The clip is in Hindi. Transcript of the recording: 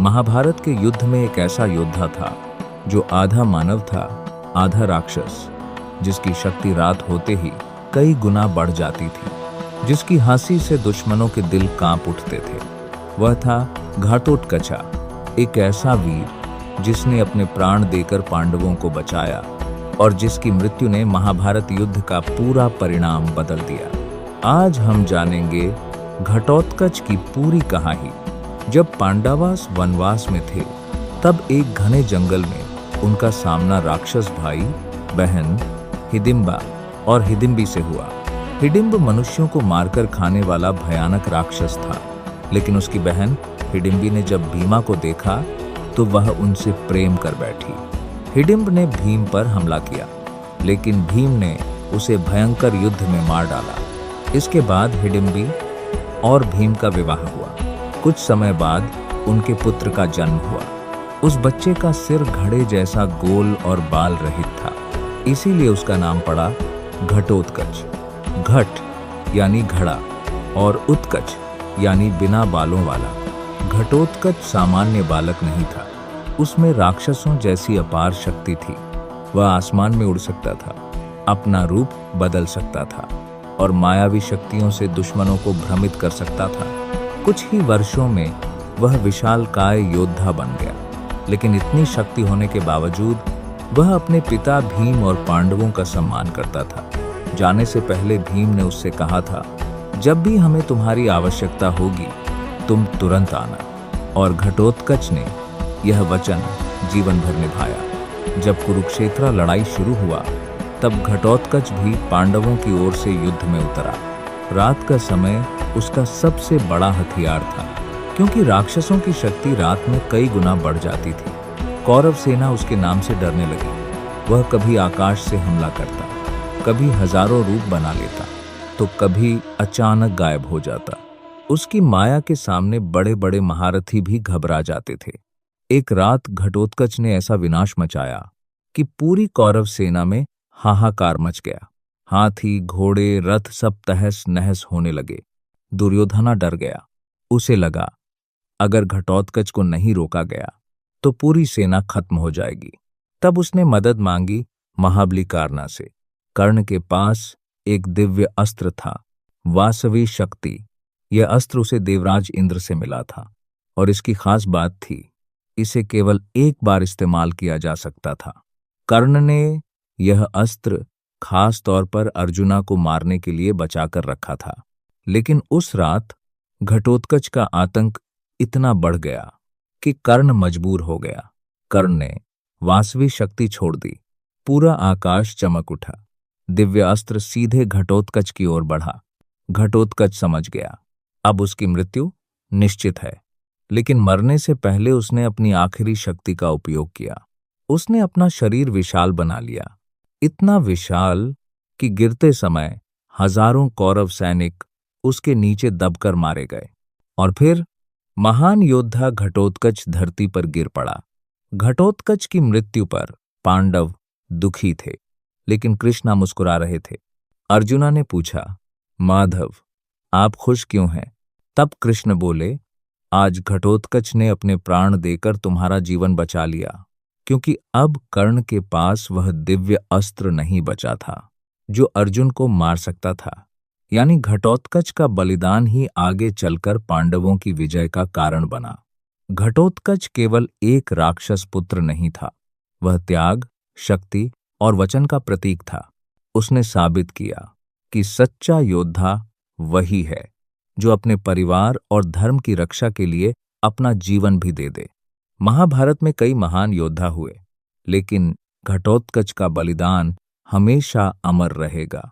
महाभारत के युद्ध में एक ऐसा योद्धा था जो आधा मानव था, आधा राक्षस, जिसकी शक्ति रात होते ही कई गुना बढ़ जाती थी, जिसकी हंसी से दुश्मनों के दिल कांप उठते थे। वह था घटोत्कच, एक ऐसा वीर जिसने अपने प्राण देकर पांडवों को बचाया और जिसकी मृत्यु ने महाभारत युद्ध का पूरा परिणाम बदल दिया। आज हम जानेंगे घटोत्कच की पूरी कहानी। जब पांडवास वनवास में थे, तब एक घने जंगल में उनका सामना राक्षस भाई बहन हिडिंबा और हिडिंबी से हुआ। हिडिंब मनुष्यों को मारकर खाने वाला भयानक राक्षस था, लेकिन उसकी बहन हिडिंबी ने जब भीमा को देखा तो वह उनसे प्रेम कर बैठी। हिडिंब ने भीम पर हमला किया, लेकिन भीम ने उसे भयंकर युद्ध में मार डाला। इसके बाद हिडिंबी और भीम का विवाह हुआ। कुछ समय बाद उनके पुत्र का जन्म हुआ। उस बच्चे का सिर घड़े जैसा गोल और बाल रहित था, इसीलिए उसका नाम पड़ा घटोत्कच। घट यानी घड़ा और उत्कच यानी बिना बालों वाला। घटोत्कच सामान्य बालक नहीं था, उसमें राक्षसों जैसी अपार शक्ति थी। वह आसमान में उड़ सकता था, अपना रूप बदल सकता था और मायावी शक्तियों से दुश्मनों को भ्रमित कर सकता था। कुछ ही वर्षों में वह विशालकाय योद्धा बन गया, लेकिन इतनी शक्ति होने के बावजूद वह अपने पिता भीम और पांडवों का सम्मान करता था। जाने से पहले भीम ने उससे कहा था, जब भी हमें तुम्हारी आवश्यकता होगी तुम तुरंत आना, और घटोत्कच ने यह वचन जीवन भर निभाया। जब कुरुक्षेत्र लड़ाई शुरू हुआ, तब घटोत्कच भी पांडवों की ओर से युद्ध में उतरा। रात का समय उसका सबसे बड़ा हथियार था, क्योंकि राक्षसों की शक्ति रात में कई गुना बढ़ जाती थी। कौरव सेना उसके नाम से डरने लगी। वह कभी आकाश से हमला करता, कभी हजारों रूप बना लेता, तो कभी अचानक गायब हो जाता। उसकी माया के सामने बड़े बड़े महारथी भी घबरा जाते थे। एक रात घटोत्कच ने ऐसा विनाश मचाया कि पूरी कौरव सेना में हाहाकार मच गया। हाथी, घोड़े, रथ सब तहस नहस होने लगे। दुर्योधना डर गया। उसे लगा, अगर घटोत्कच को नहीं रोका गया तो पूरी सेना खत्म हो जाएगी। तब उसने मदद मांगी महाबली कर्ण से। कर्ण के पास एक दिव्य अस्त्र था, वासवी शक्ति। यह अस्त्र उसे देवराज इंद्र से मिला था, और इसकी खास बात थी, इसे केवल एक बार इस्तेमाल किया जा सकता था। कर्ण ने यह अस्त्र खास तौर पर अर्जुना को मारने के लिए बचाकर रखा था, लेकिन उस रात घटोत्कच का आतंक इतना बढ़ गया कि कर्ण मजबूर हो गया। कर्ण ने वासवी शक्ति छोड़ दी। पूरा आकाश चमक उठा। दिव्य अस्त्र सीधे घटोत्कच की ओर बढ़ा। घटोत्कच समझ गया, अब उसकी मृत्यु निश्चित है, लेकिन मरने से पहले उसने अपनी आखिरी शक्ति का उपयोग किया। उसने अपना शरीर विशाल बना लिया, इतना विशाल कि गिरते समय हजारों कौरव सैनिक उसके नीचे दबकर मारे गए। और फिर महान योद्धा घटोत्कच धरती पर गिर पड़ा। घटोत्कच की मृत्यु पर पांडव दुखी थे, लेकिन कृष्णा मुस्कुरा रहे थे। अर्जुना ने पूछा, माधव, आप खुश क्यों हैं? तब कृष्ण बोले, आज घटोत्कच ने अपने प्राण देकर तुम्हारा जीवन बचा लिया, क्योंकि अब कर्ण के पास वह दिव्य अस्त्र नहीं बचा था जो अर्जुन को मार सकता था। यानी घटोत्कच का बलिदान ही आगे चलकर पांडवों की विजय का कारण बना। घटोत्कच केवल एक राक्षस पुत्र नहीं था, वह त्याग, शक्ति और वचन का प्रतीक था। उसने साबित किया कि सच्चा योद्धा वही है जो अपने परिवार और धर्म की रक्षा के लिए अपना जीवन भी दे दे। महाभारत में कई महान योद्धा हुए, लेकिन घटोत्कच का बलिदान हमेशा अमर रहेगा।